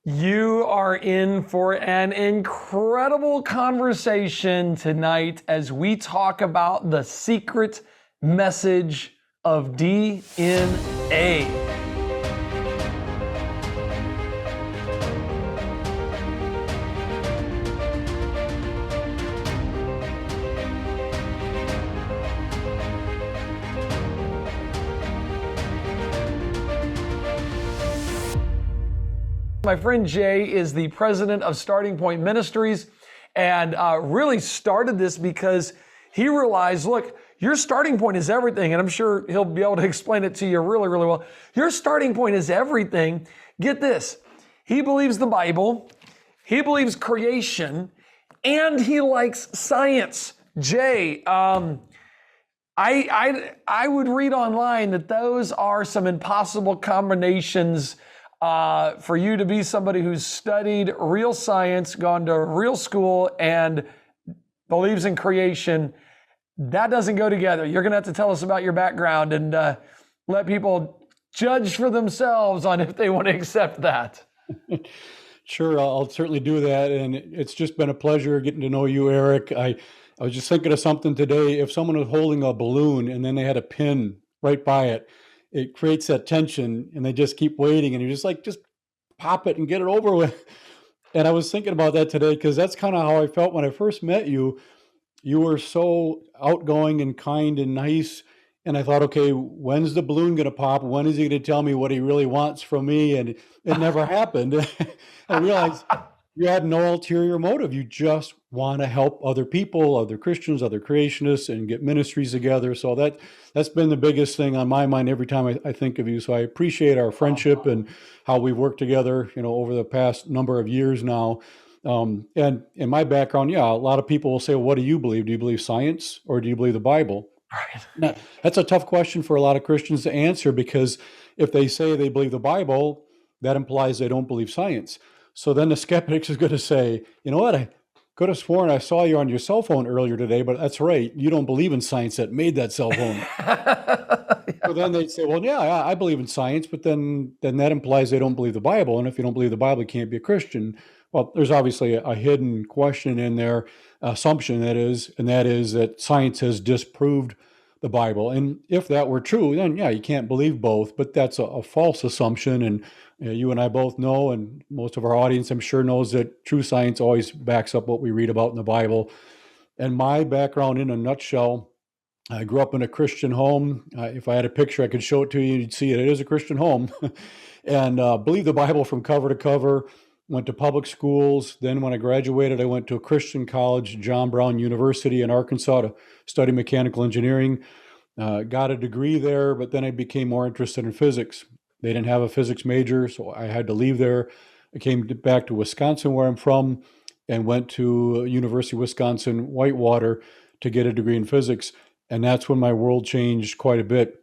You are in for an incredible conversation tonight as we talk about the secret message of DNA. My friend Jay is the president of Starting Point Ministries and really started this because he realized, look, your starting point is everything. And I'm sure he'll be able to explain it to you really, really well. Your starting point is everything. Get this. He believes the Bible. He believes creation and he likes science. Jay, I would read online that those are some impossible combinations for you to be somebody who's studied real science, gone to real school, and believes in creation. That doesn't go together. You're going to have to tell us about your background and let people judge for themselves on if they want to accept that. Sure, I'll certainly do that. And it's just been a pleasure getting to know you, Eric. I was just thinking of something today. If someone was holding a balloon and then they had a pin right by it, it creates that tension and they just keep waiting and you're just like, just pop it and get it over with. And I was thinking about that today because that's kind of how I felt when I first met you. You were so outgoing and kind and nice. And I thought, okay, when's the balloon going to pop? When is he going to tell me what he really wants from me? And it never happened. I realized you had no ulterior motive. You just want to help other people, other Christians, other creationists, and get ministries together. So that's been the biggest thing on my mind every time I think of you. So I appreciate our friendship and how we've worked together, over the past number of years now. And in my background, yeah, a lot of people will say, well, what do you believe? Do you believe science or do you believe the Bible? Right. Now, that's a tough question for a lot of Christians to answer because if they say they believe the Bible, that implies they don't believe science. So then the skeptic is going to say, you know what, I could have sworn I saw you on your cell phone earlier today, but that's right. You don't believe in science that made that cell phone. So then they'd say, well, yeah, I believe in science, but then that implies they don't believe the Bible. And if you don't believe the Bible, you can't be a Christian. Well, there's obviously a hidden question in there, assumption that is that science has disproved the Bible. And if that were true, then yeah, you can't believe both, but that's a false assumption. And you and I both know, and most of our audience, I'm sure, knows that true science always backs up what we read about in the Bible. And my background in a nutshell, I grew up in a Christian home. If I had a picture, I could show it to you. You'd see it. It is a Christian home. And believe the Bible from cover to cover. Went to public schools. Then when I graduated, I went to a Christian college, John Brown University in Arkansas, to study mechanical engineering. Got a degree there, but then I became more interested in physics. They didn't have a physics major, so I had to leave there. I came back to Wisconsin, where I'm from, and went to University of Wisconsin, Whitewater, to get a degree in physics. And that's when my world changed quite a bit.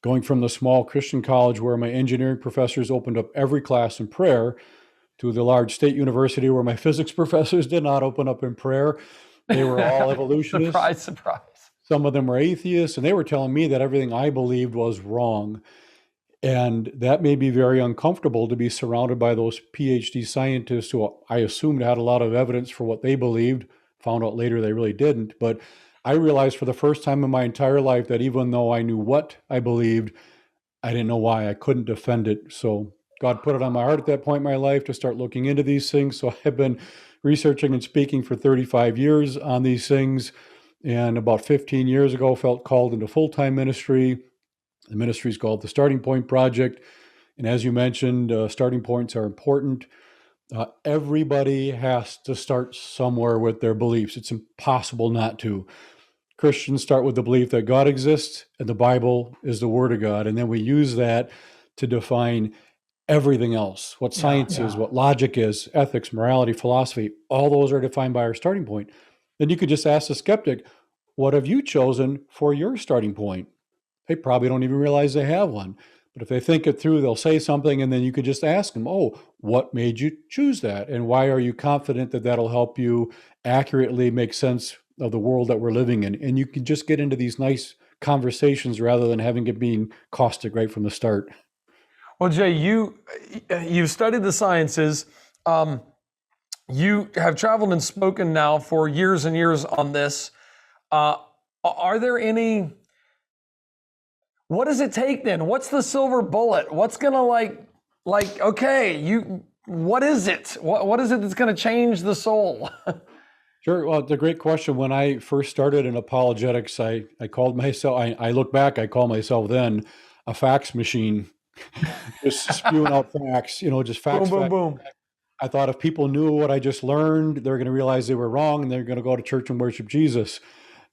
Going from the small Christian college where my engineering professors opened up every class in prayer to the large state university where my physics professors did not open up in prayer. They were all evolutionists. Surprise, surprise. Some of them were atheists, and they were telling me that everything I believed was wrong. And that made me very uncomfortable to be surrounded by those PhD scientists who I assumed had a lot of evidence for what they believed. Found out later they really didn't. But I realized for the first time in my entire life that even though I knew what I believed, I didn't know why. I couldn't defend it. So God put it on my heart at that point in my life to start looking into these things. So I've been researching and speaking for 35 years on these things. And about 15 years ago, felt called into full-time ministry. The ministry is called the Starting Point Project. And as you mentioned, starting points are important. Everybody has to start somewhere with their beliefs. It's impossible not to. Christians start with the belief that God exists and the Bible is the Word of God. And then we use that to define everything else, what science is, what logic is, ethics, morality, philosophy. All those are defined by our starting point. Then you could just ask the skeptic, what have you chosen for your starting point? They probably don't even realize they have one. But if they think it through, they'll say something, and then you could just ask them, oh, what made you choose that? And why are you confident that that'll help you accurately make sense of the world that we're living in? And you can just get into these nice conversations rather than having it being caustic right from the start. Well, Jay, you've studied the sciences. Um, you have traveled and spoken now for years and years on this. Uh, are there any? What does it take then? What's the silver bullet? What's gonna okay, what is it? What is it that's gonna change the soul? Sure. Well, it's a great question. When I first started in apologetics, I called myself, I look back, I call myself then a fax machine, just spewing out facts, just Boom, facts, boom, facts. boom. I thought if people knew what I just learned, they're going to realize they were wrong and they're going to go to church and worship Jesus.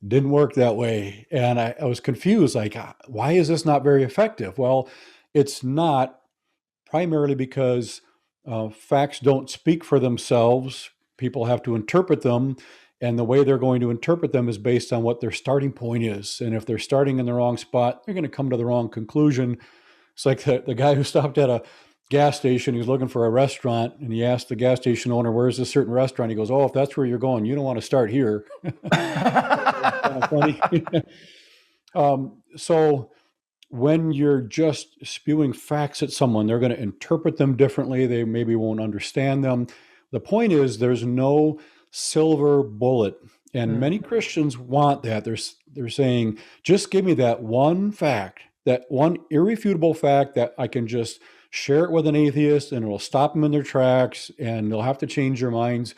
Didn't work that way. And I was confused, like, why is this not very effective? Well, it's not, primarily because facts don't speak for themselves. People have to interpret them. And the way they're going to interpret them is based on what their starting point is. And if they're starting in the wrong spot, they're going to come to the wrong conclusion. It's like the guy who stopped at a gas station. He was looking for a restaurant, and he asked the gas station owner, "Where's this certain restaurant?" He goes, "Oh, if that's where you're going, you don't want to start here." Kind of funny. So when you're just spewing facts at someone, they're going to interpret them differently. They maybe won't understand them. The point is, there's no silver bullet. And many Christians want that. They're saying, just give me that one fact, that one irrefutable fact that I can just share it with an atheist and it'll stop them in their tracks and they'll have to change their minds.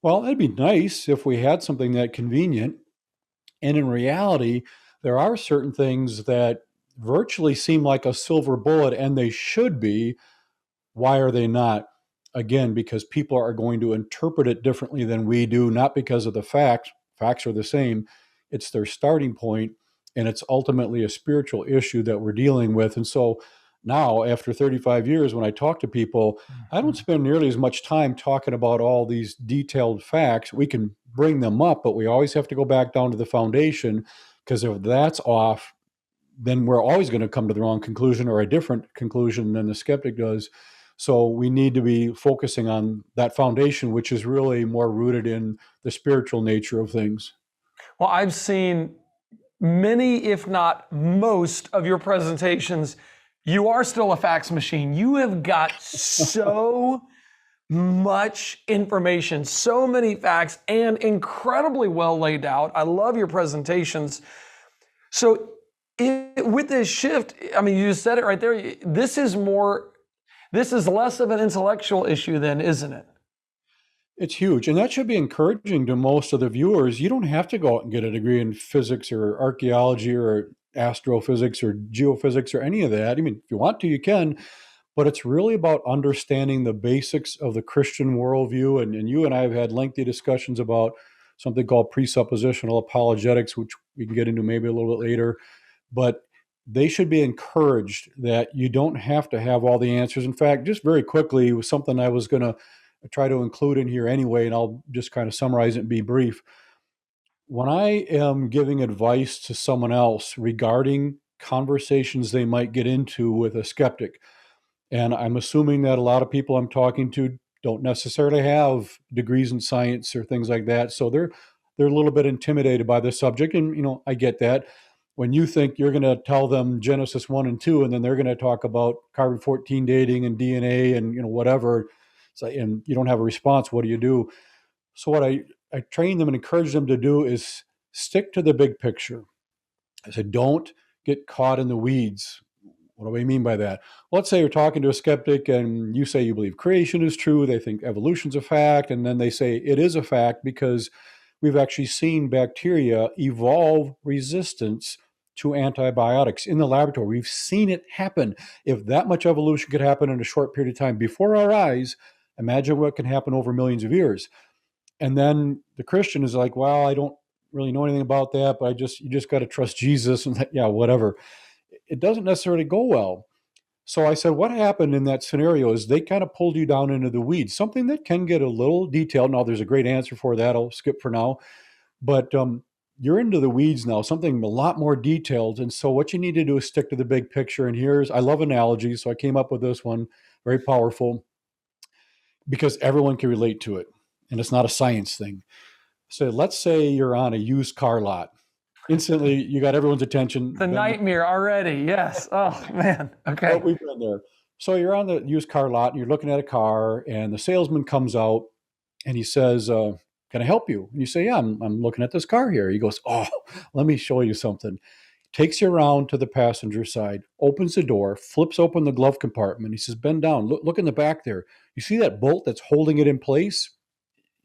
Well, it'd be nice if we had something that convenient. And in reality, there are certain things that virtually seem like a silver bullet, and they should be. Why are they not? Again, because people are going to interpret it differently than we do, not because of the facts. Facts are the same. It's their starting point, and it's ultimately a spiritual issue that we're dealing with. And so now, after 35 years, when I talk to people, I don't spend nearly as much time talking about all these detailed facts. We can bring them up, but we always have to go back down to the foundation, because if that's off, then we're always going to come to the wrong conclusion or a different conclusion than the skeptic does. So we need to be focusing on that foundation, which is really more rooted in the spiritual nature of things. Well, I've seen many, if not most, of your presentations. You are still a fax machine. You have got so much information, so many facts, and incredibly well laid out. I love your presentations. So with this shift, I mean, you just said it right there. This is less of an intellectual issue then, isn't it? It's huge. And that should be encouraging to most of the viewers. You don't have to go out and get a degree in physics or archaeology or astrophysics or geophysics or any of that. I mean, if you want to, you can. But it's really about understanding the basics of the Christian worldview. And you and I have had lengthy discussions about something called presuppositional apologetics, which we can get into maybe a little bit later. But they should be encouraged that you don't have to have all the answers. In fact, just very quickly, it was something I was going to try to include in here anyway, and I'll just kind of summarize it and be brief. When I am giving advice to someone else regarding conversations they might get into with a skeptic, and I'm assuming that a lot of people I'm talking to don't necessarily have degrees in science or things like that, so they're a little bit intimidated by the subject, and I get that. When you think you're going to tell them Genesis 1 and 2, and then they're going to talk about carbon-14 dating and DNA and whatever, and you don't have a response, what do you do? So what I train them and encourage them to do is stick to the big picture. I said, don't get caught in the weeds. What do I mean by that? Let's say you're talking to a skeptic and you say you believe creation is true. They think evolution's a fact. And then they say it is a fact because we've actually seen bacteria evolve resistance to antibiotics in the laboratory. We've seen it happen. If that much evolution could happen in a short period of time before our eyes, imagine what can happen over millions of years. And then the Christian is like, well, I don't really know anything about that, but you just got to trust Jesus and that, yeah, whatever. It doesn't necessarily go well. So I said, what happened in that scenario is they kind of pulled you down into the weeds, something that can get a little detailed. Now, there's a great answer for that. I'll skip for now. But you're into the weeds now, something a lot more detailed. And so what you need to do is stick to the big picture. And I love analogies. So I came up with this one, very powerful, because everyone can relate to it. And it's not a science thing. So let's say you're on a used car lot. Instantly, you got everyone's attention. The nightmare already. Yes. Oh, man. Okay. But we've been there. So you're on the used car lot and you're looking at a car, and the salesman comes out and he says, can I help you? And you say, yeah, I'm looking at this car here. He goes, oh, let me show you something. Takes you around to the passenger side, opens the door, flips open the glove compartment. He says, bend down, look in the back there. You see that bolt that's holding it in place?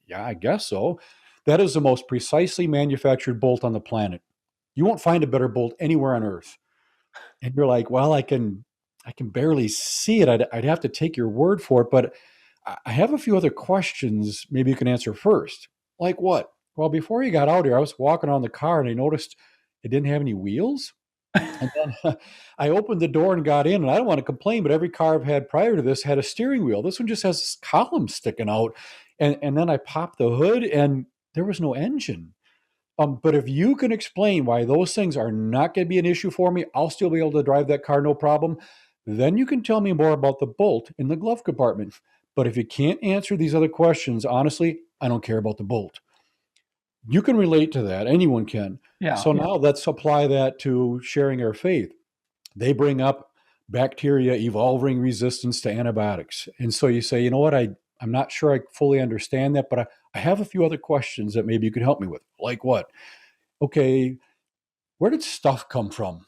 Yeah, I guess so. That is the most precisely manufactured bolt on the planet. You won't find a better bolt anywhere on earth. And you're like, well, I can barely see it. I'd have to take your word for it, but I have a few other questions maybe you can answer first. Like what? Well, before you got out here, I was walking around the car and I noticed it didn't have any wheels. And then I opened the door and got in, and I don't want to complain, but every car I've had prior to this had a steering wheel. This one just has this column sticking out. And then I popped the hood and there was no engine. But if you can explain why those things are not going to be an issue for me, I'll still be able to drive that car, no problem. Then you can tell me more about the bolt in the glove compartment. But if you can't answer these other questions, honestly, I don't care about the bolt. You can relate to that. Anyone can. Yeah. So now let's apply that to sharing our faith. They bring up bacteria evolving resistance to antibiotics. And so you say, you know what, I'm not sure I fully understand that, but I have a few other questions that maybe you could help me with. Like what? Okay, where did stuff come from?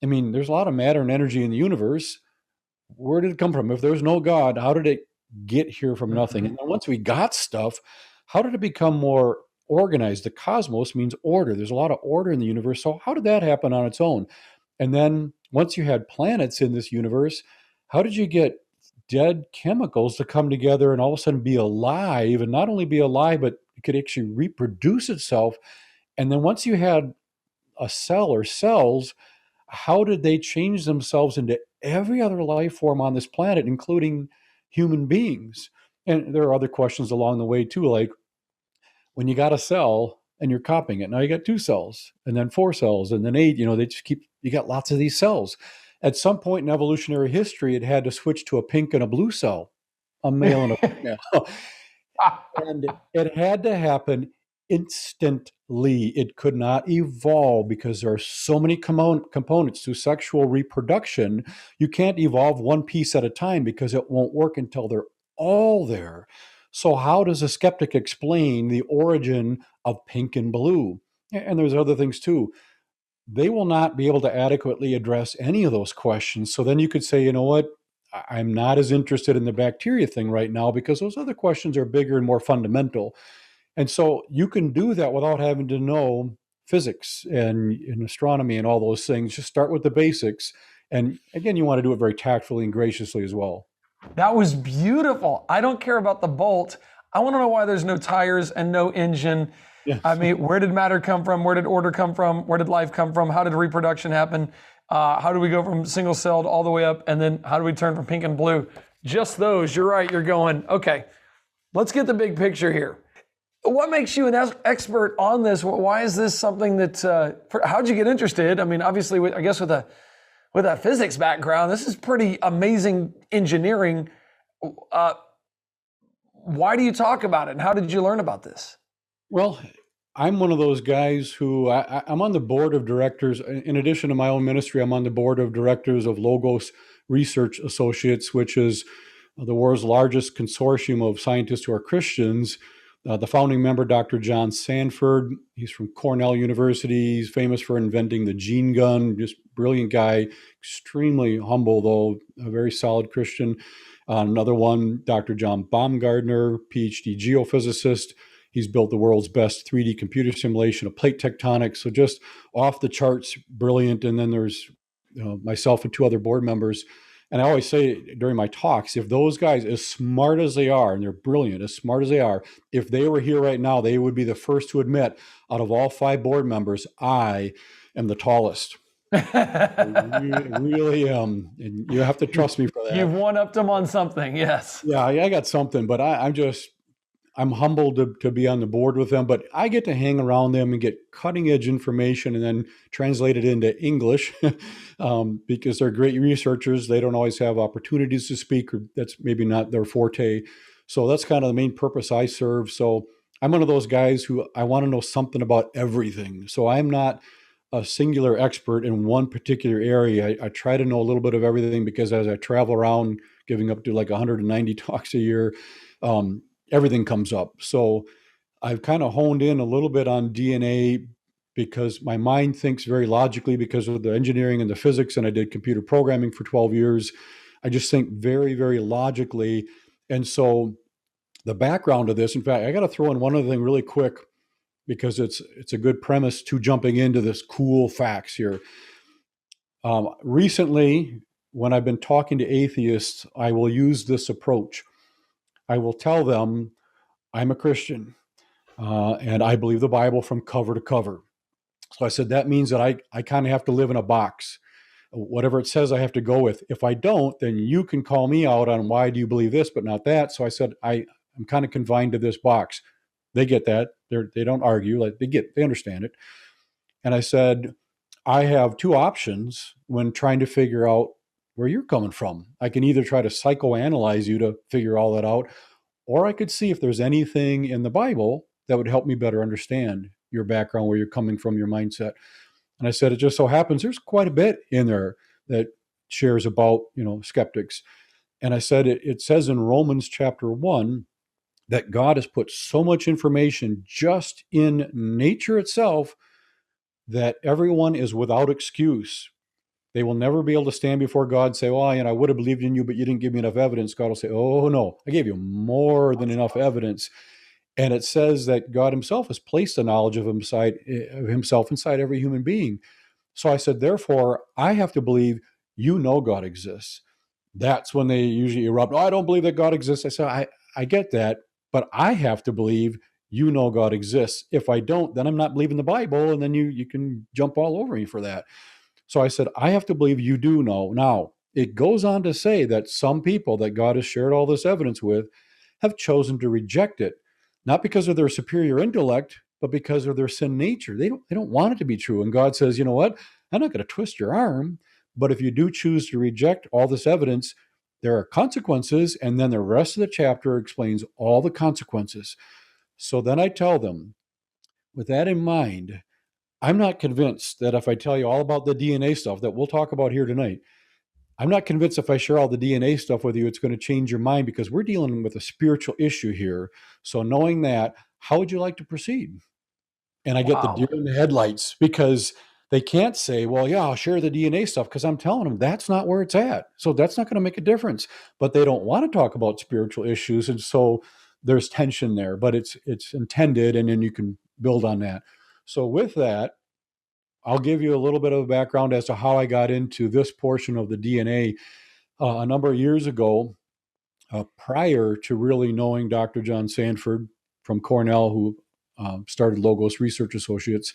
I mean, there's a lot of matter and energy in the universe. Where did it come from? If there's no God, how did it get here from nothing? And then once we got stuff, how did it become more organized? The cosmos means order. There's a lot of order in the universe. So how did that happen on its own? And then once you had planets in this universe, how did you get dead chemicals to come together and all of a sudden be alive, and not only be alive, but it could actually reproduce itself? And then once you had a cell or cells, how did they change themselves into every other life form on this planet, including human beings? And there are other questions along the way too, like when you got a cell and you're copying it, now you got 2 cells and then 4 cells and then 8, they just keep, you got lots of these cells. At some point in evolutionary history, it had to switch to a pink and a blue cell, a male and a female. And it had to happen instantly. It could not evolve because there are so many components to sexual reproduction. You can't evolve one piece at a time because it won't work until they're all there. So how does a skeptic explain the origin of pink and blue? And there's other things too. They will not be able to adequately address any of those questions. So then you could say, you know what? I'm not as interested in the bacteria thing right now because those other questions are bigger and more fundamental. And so you can do that without having to know physics and astronomy and all those things. Just start with the basics. And again, you want to do it very tactfully and graciously as well. That was beautiful. I don't care about the bolt. I want to know why there's no tires and no engine. Yes. I mean, where did matter come from? Where did order come from? Where did life come from? How did reproduction happen? How do we go from single-celled all the way up? And then how do we turn from pink and blue? Just those. You're right. You're going, okay, let's get the big picture here. What makes you an expert on this? Why is this something that, how'd you get interested? I mean, obviously, I guess with a physics background, this is pretty amazing engineering. Why do you talk about it? And how did you learn about this? Well, I'm one of those guys who I'm on the board of directors. In addition to my own ministry, I'm on the board of directors of Logos Research Associates, which is the world's largest consortium of scientists who are Christians. The founding member, Dr. John Sanford, he's from Cornell University. He's famous for inventing the gene gun, just brilliant guy, extremely humble, though, a very solid Christian. Another one, Dr. John Baumgartner, PhD geophysicist. He's built the world's best 3D computer simulation of plate tectonics. So just off the charts, brilliant. And then there's myself and 2 other board members. And I always say during my talks, if those guys, as smart as they are, and they're brilliant, as smart as they are, if they were here right now, they would be the first to admit, out of all 5 board members, I am the tallest. I really am. And you have to trust me for that. You've one-upped them on something, yes. Yeah, I got something, but I'm humbled to be on the board with them, but I get to hang around them and get cutting edge information and then translate it into English because they're great researchers. They don't always have opportunities to speak, or that's maybe not their forte. So that's kind of the main purpose I serve. So I'm one of those guys who I want to know something about everything. So I'm not a singular expert in one particular area. I try to know a little bit of everything because as I travel around giving up to like 190 talks a year, everything comes up. So I've kind of honed in a little bit on DNA because my mind thinks very logically because of the engineering and the physics, and I did computer programming for 12 years. I just think very, very logically. And so the background of this, in fact, I got to throw in one other thing really quick because it's a good premise to jumping into this cool facts here. Recently, when I've been talking to atheists, I will use this approach. I will tell them I'm a Christian and I believe the Bible from cover to cover. So I said, that means that I kind of have to live in a box. Whatever it says, I have to go with. If I don't, then you can call me out on why do you believe this, but not that. So I said, I'm kind of confined to this box. They get that. They don't argue. Like they understand it. And I said, I have two options when trying to figure out where you're coming from. I can either try to psychoanalyze you to figure all that out, or I could see if there's anything in the Bible that would help me better understand your background, where you're coming from, your mindset. And I said, it just so happens there's quite a bit in there that shares about, skeptics. And I said, it says in Romans chapter 1 that God has put so much information just in nature itself that everyone is without excuse. They will never be able to stand before God and say, well, I would have believed in you, but you didn't give me enough evidence. God will say, oh, no, I gave you more than enough evidence. And it says that God himself has placed the knowledge of himself inside every human being. So I said, therefore, I have to believe God exists. That's when they usually erupt. Oh, I don't believe that God exists. I said, I get that, but I have to believe God exists. If I don't, then I'm not believing the Bible, and then you can jump all over me for that. So I said, I have to believe you do know. Now, it goes on to say that some people that God has shared all this evidence with have chosen to reject it, not because of their superior intellect, but because of their sin nature. They don't want it to be true. And God says, you know what? I'm not going to twist your arm, but if you do choose to reject all this evidence, there are consequences. And then the rest of the chapter explains all the consequences. So then I tell them, with that in mind, I'm not convinced that if I tell you all about the DNA stuff that we'll talk about here tonight, I'm not convinced if I share all the DNA stuff with you, it's going to change your mind because we're dealing with a spiritual issue here. So knowing that, how would you like to proceed? And I get the deer in the headlights because they can't say, well, yeah, I'll share the DNA stuff because I'm telling them that's not where it's at. So that's not going to make a difference. But they don't want to talk about spiritual issues. And so there's tension there, but it's intended, and then you can build on that. So with that, I'll give you a little bit of a background as to how I got into this portion of the DNA. A number of years ago, prior to really knowing Dr. John Sanford from Cornell, who started Logos Research Associates,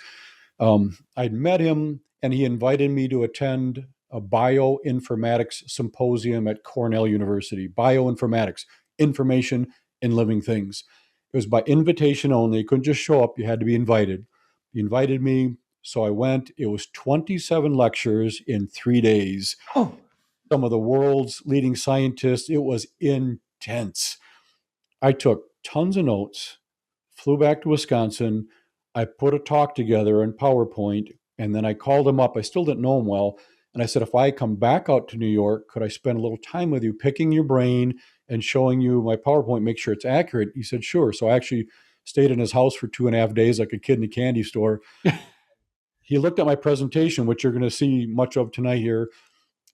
I'd met him, and he invited me to attend a bioinformatics symposium at Cornell University. Bioinformatics, information in living things. It was by invitation only. You couldn't just show up. You had to be invited. He invited me, so I went. It was 27 lectures in 3 days. Oh. Some of the world's leading scientists. It was intense. I took tons of notes, flew back to Wisconsin. I put a talk together in PowerPoint, and then I called him up. I still didn't know him well. And I said, if I come back out to New York, could I spend a little time with you, picking your brain and showing you my PowerPoint, make sure it's accurate? He said, sure. So I actually stayed in his house for 2.5 days like a kid in a candy store. He looked at my presentation, which you're going to see much of tonight here,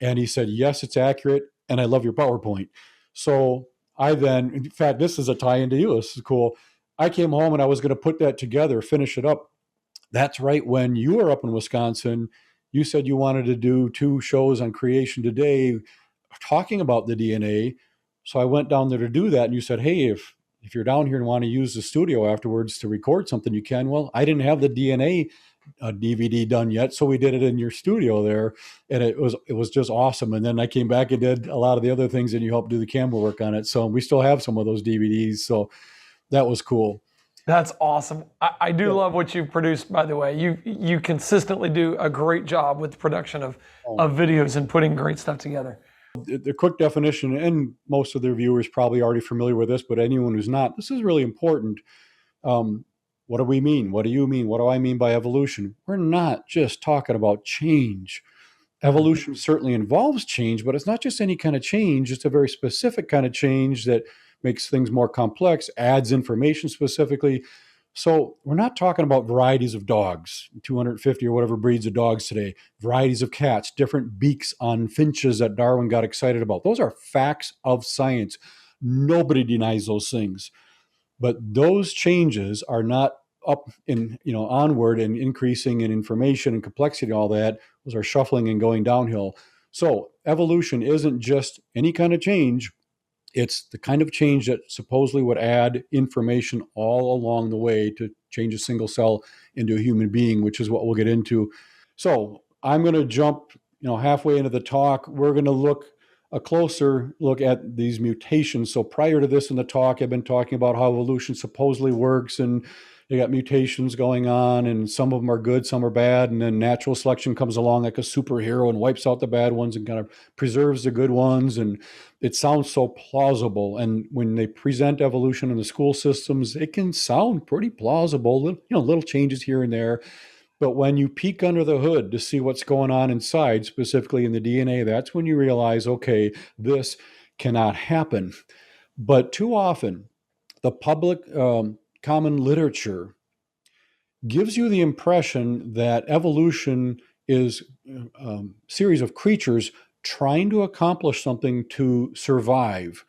and he said, yes, it's accurate, and I love your PowerPoint. So I then, in fact, this is a tie into you. This is cool. I came home and I was going to put that together, finish it up. That's right when you were up in Wisconsin, you said you wanted to do 2 shows on Creation Today talking about the DNA. So I went down there to do that, and you said, hey, if you're down here and want to use the studio afterwards to record something, you can. Well, I didn't have the DNA DVD done yet, so we did it in your studio there, and it was just awesome. And then I came back and did a lot of the other things, and you helped do the camera work on it. So we still have some of those DVDs. So that was cool. That's awesome. I do love what you've produced, by the way. You consistently do a great job with the production of videos and putting great stuff together. The quick definition, and most of their viewers probably already familiar with this, but anyone who's not, this is really important. What do we mean? What do you mean? What do I mean by evolution? We're not just talking about change. Evolution certainly involves change, but it's not just any kind of change. It's a very specific kind of change that makes things more complex, adds information specifically. So we're not talking about varieties of dogs, 250 or whatever breeds of dogs today, varieties of cats, different beaks on finches that Darwin got excited about. Those are facts of science. Nobody denies those things. But those changes are not up in, onward and increasing in information and complexity and all that. Those are shuffling and going downhill. So evolution isn't just any kind of change. It's the kind of change that supposedly would add information all along the way to change a single cell into a human being, which is what we'll get into. So I'm going to jump, halfway into the talk. We're going to look a closer look at these mutations. So prior to this in the talk, I've been talking about how evolution supposedly works, and you got mutations going on, and some of them are good, some are bad, and then natural selection comes along like a superhero and wipes out the bad ones and kind of preserves the good ones. And it sounds so plausible. And when they present evolution in the school systems, it can sound pretty plausible, little changes here and there. But when you peek under the hood to see what's going on inside, specifically in the DNA, that's when you realize, okay, this cannot happen. But too often, the public common literature gives you the impression that evolution is a series of creatures trying to accomplish something to survive.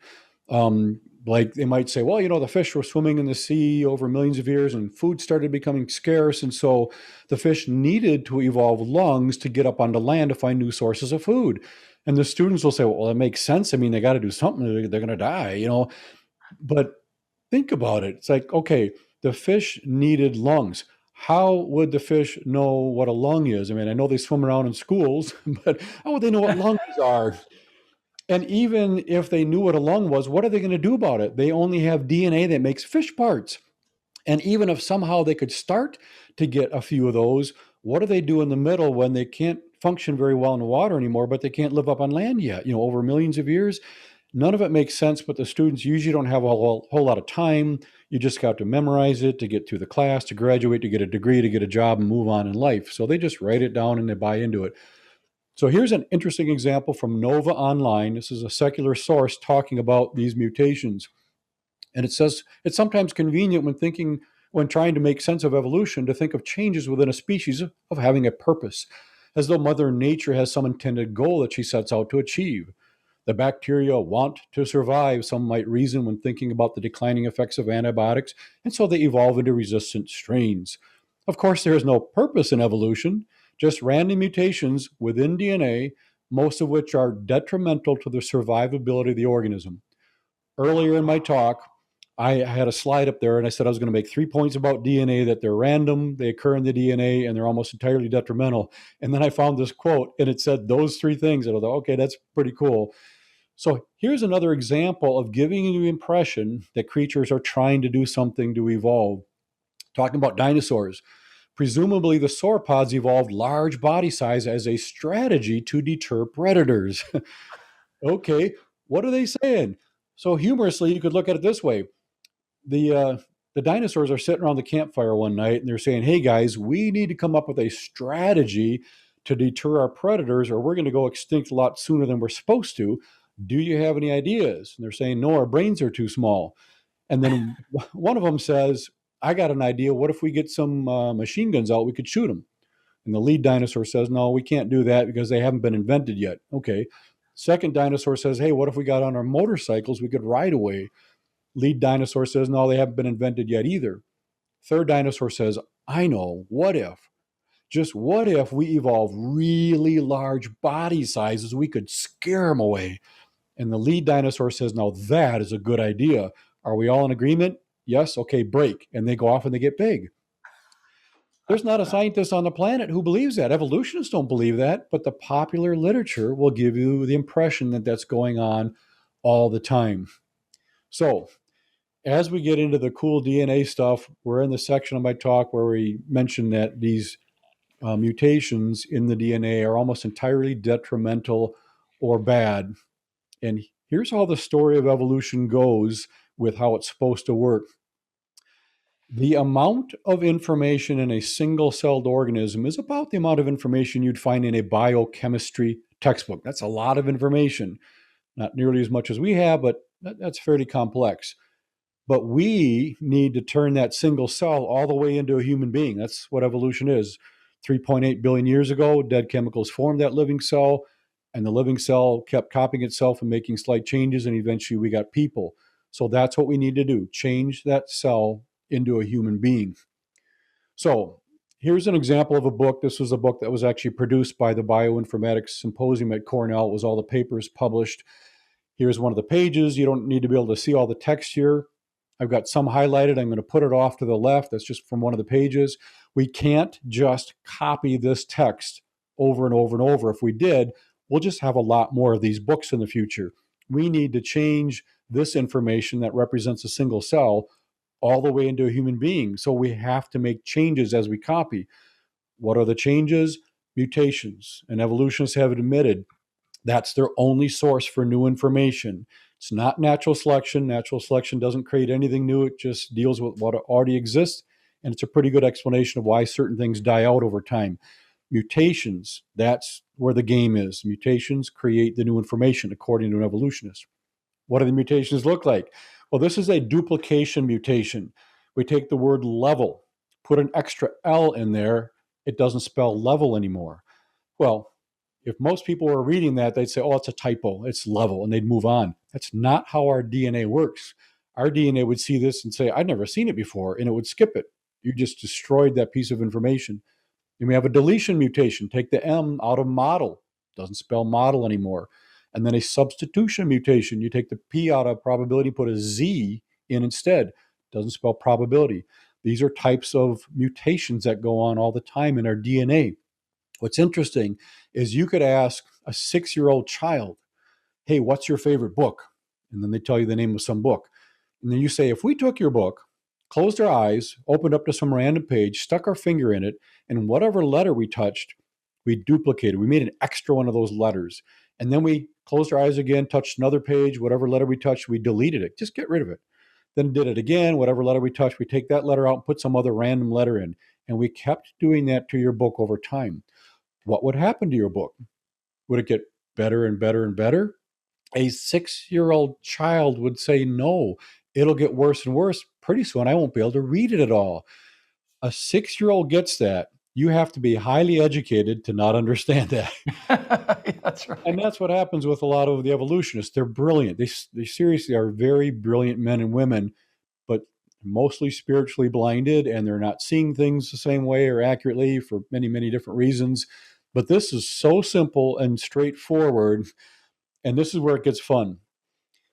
Like they might say, well, the fish were swimming in the sea over millions of years and food started becoming scarce. And so the fish needed to evolve lungs to get up onto land to find new sources of food. And the students will say, well, that makes sense. I mean, they got to do something. They're going to die, But think about it. It's like, okay, the fish needed lungs. How would the fish know what a lung is? I mean, I know they swim around in schools, but how would they know what lungs are? And even if they knew what a lung was, what are they going to do about it? They only have DNA that makes fish parts. And even if somehow they could start to get a few of those, what do they do in the middle when they can't function very well in the water anymore, but they can't live up on land yet, over millions of years? None of it makes sense, but the students usually don't have a whole lot of time. You just got to memorize it to get through the class, to graduate, to get a degree, to get a job and move on in life. So they just write it down and they buy into it. So here's an interesting example from Nova Online. This is a secular source talking about these mutations. And it says it's sometimes convenient when trying to make sense of evolution to think of changes within a species of having a purpose, as though Mother Nature has some intended goal that she sets out to achieve. The bacteria want to survive, some might reason when thinking about the declining effects of antibiotics, and so they evolve into resistant strains. Of course, there is no purpose in evolution, just random mutations within DNA, most of which are detrimental to the survivability of the organism. Earlier in my talk, I had a slide up there and I said I was going to make 3 points about DNA, that they're random, they occur in the DNA, and they're almost entirely detrimental. And then I found this quote and it said those 3 things. And I thought, okay, that's pretty cool. So here's another example of giving you the impression that creatures are trying to do something to evolve. Talking about dinosaurs. Presumably, the sauropods evolved large body size as a strategy to deter predators. Okay, what are they saying? So humorously, you could look at it this way. The dinosaurs are sitting around the campfire one night and they're saying, hey guys, we need to come up with a strategy to deter our predators or we're going to go extinct a lot sooner than we're supposed to. Do you have any ideas? And they're saying, no, our brains are too small. And then one of them says, I got an idea. What if we get some machine guns out? We could shoot them. And the lead dinosaur says, no, we can't do that because they haven't been invented yet. Okay. Second dinosaur says, hey, what if we got on our motorcycles? We could ride away. Lead dinosaur says, no, they haven't been invented yet either. Third dinosaur says, I know. What if? Just what if we evolve really large body sizes? We could scare them away. And the lead dinosaur says, now that is a good idea. Are we all in agreement? Yes. Okay, break. And they go off and they get big. There's not a scientist on the planet who believes that. Evolutionists don't believe that, but the popular literature will give you the impression that that's going on all the time. So as we get into the cool DNA stuff, we're in the section of my talk where we mention that these mutations in the DNA are almost entirely detrimental or bad. And here's how the story of evolution goes with how it's supposed to work. The amount of information in a single-celled organism is about the amount of information you'd find in a biochemistry textbook. That's a lot of information. Not nearly as much as we have, but that's fairly complex. But we need to turn that single cell all the way into a human being. That's what evolution is. 3.8 billion years ago, dead chemicals formed that living cell, and the living cell kept copying itself and making slight changes, and eventually we got people. So that's what we need to do, change that cell into a human being. So here's an example of a book. This was a book that was actually produced by the Bioinformatics Symposium at Cornell. It was all the papers published. Here's one of the pages. You don't need to be able to see all the text here. I've got some highlighted. I'm going to put it off to the left. That's just from one of the pages. We can't just copy this text over and over and over. If we did, we'll just have a lot more of these books in the future. We need to change this information that represents a single cell all the way into a human being. So we have to make changes as we copy. What are the changes? Mutations. And evolutionists have admitted that's their only source for new information. It's not natural selection. Natural selection doesn't create anything new. It just deals with what already exists. And it's a pretty good explanation of why certain things die out over time. Mutations, that's where the game is. Mutations create the new information, according to an evolutionist. What do the mutations look like? Well, this is a duplication mutation. We take the word level, put an extra L in there, it doesn't spell level anymore. Well, if most people were reading that, they'd say, oh, it's a typo, it's level, and they'd move on. That's not how our DNA works. Our DNA would see this and say, I've never seen it before, and it would skip it. You just destroyed that piece of information. And we have a deletion mutation. Take the M out of model. Doesn't spell model anymore. And then a substitution mutation. You take the P out of probability, put a Z in instead. Doesn't spell probability. These are types of mutations that go on all the time in our DNA. What's interesting is you could ask a 6-year-old child, hey, what's your favorite book? And then they tell you the name of some book. And then you say, if we took your book, closed our eyes, opened up to some random page, stuck our finger in it, and whatever letter we touched, we duplicated. We made an extra one of those letters. And then we closed our eyes again, touched another page, whatever letter we touched, we deleted it. Just get rid of it. Then did it again, whatever letter we touched, we take that letter out and put some other random letter in. And we kept doing that to your book over time. What would happen to your book? Would it get better and better and better? A 6-year-old child would say, no, it'll get worse and worse. Pretty soon I won't be able to read it at all. A 6-year-old gets that. You have to be highly educated to not understand that. That's right. And that's what happens with a lot of the evolutionists. They're brilliant. They seriously are very brilliant men and women, but mostly spiritually blinded, and they're not seeing things the same way or accurately for many, many different reasons. But this is so simple and straightforward, and this is where it gets fun.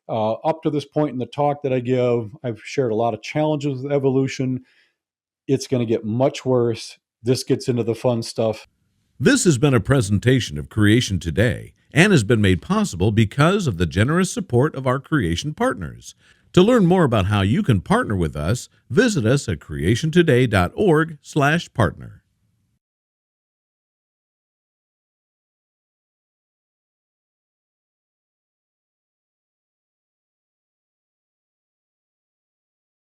Up to this point in the talk that I give, I've shared a lot of challenges with evolution. It's going to get much worse. This gets into the fun stuff. This has been a presentation of Creation Today and has been made possible because of the generous support of our creation partners. To learn more about how you can partner with us, visit us at creationtoday.org/partner.